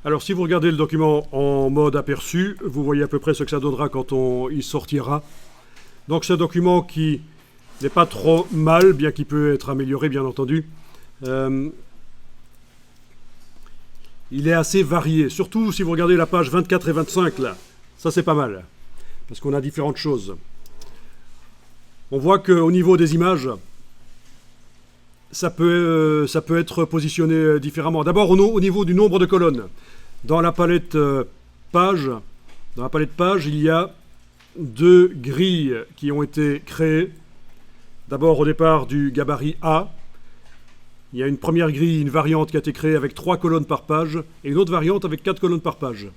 Alors, si vous regardez le document en mode aperçu, vous voyez à peu près ce que ça donnera quand il sortira. Donc, c'est un document qui n'est pas trop mal, bien qu'il peut être amélioré, bien entendu. Il est assez varié, surtout si vous regardez la page 24 et 25, là. Ça, c'est pas mal, parce qu'on a différentes choses. On voit qu'au niveau des images, ça peut être positionné différemment. D'abord, au niveau du nombre de colonnes. Dans la palette page, il y a deux grilles qui ont été créées. D'abord, au départ du gabarit A, il y a une première grille, une variante qui a été créée avec 3 colonnes par page, et une autre variante avec 4 colonnes par page.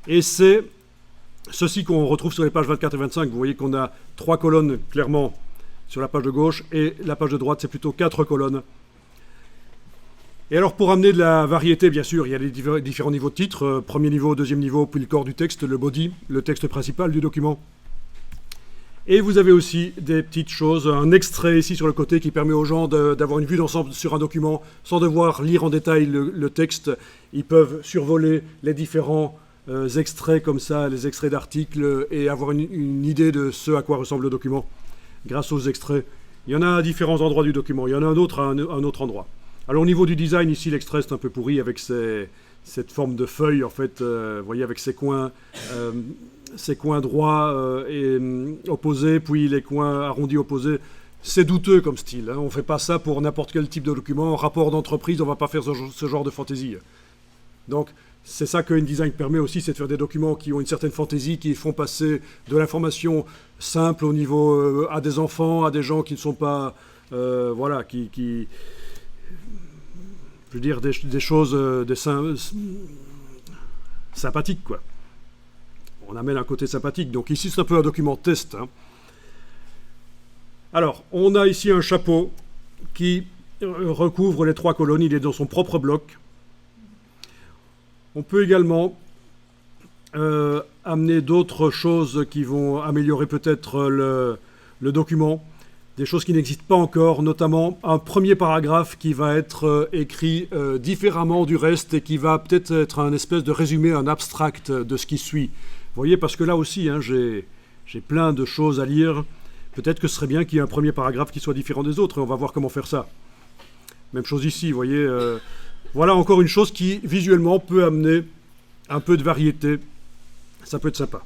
Et c'est ceci qu'on retrouve sur les pages 24 et 25. Vous voyez qu'on a 3 colonnes clairement sur la page de gauche, et la page de droite, c'est plutôt 4 colonnes. Et alors, pour amener de la variété, bien sûr, il y a les différents niveaux de titres. Premier niveau, deuxième niveau, puis le corps du texte, le body, le texte principal du document. Et vous avez aussi des petites choses, un extrait ici sur le côté qui permet aux gens d'avoir une vue d'ensemble sur un document sans devoir lire en détail le texte. Ils peuvent survoler les différents extraits comme ça, les extraits d'articles, et avoir une idée de ce à quoi ressemble le document grâce aux extraits. Il y en a à différents endroits du document, il y en a un autre à un autre endroit. Alors au niveau du design, ici l'extrait c'est un peu pourri avec cette forme de feuille, en fait, vous voyez, avec ses coins droits et opposés, puis les coins arrondis opposés. C'est douteux comme style, hein. On ne fait pas ça pour n'importe quel type de document. En rapport d'entreprise, on ne va pas faire ce genre de fantaisie. Donc c'est ça que InDesign permet aussi, c'est de faire des documents qui ont une certaine fantaisie, qui font passer de l'information simple au niveau à des enfants, à des gens qui ne sont pas... voilà, je veux dire, des choses sympathiques, quoi. On amène un côté sympathique. Donc ici, c'est un peu un document test, hein. Alors, on a ici un chapeau qui recouvre les 3 colonnes. Il est dans son propre bloc. On peut également amener d'autres choses qui vont améliorer peut-être le document. Des choses qui n'existent pas encore, notamment un premier paragraphe qui va être écrit différemment du reste et qui va peut-être être un espèce de résumé, un abstract de ce qui suit. Vous voyez, parce que là aussi, hein, j'ai plein de choses à lire. Peut-être que ce serait bien qu'il y ait un premier paragraphe qui soit différent des autres, et on va voir comment faire ça. Même chose ici, vous voyez. Voilà encore une chose qui, visuellement, peut amener un peu de variété. Ça peut être sympa.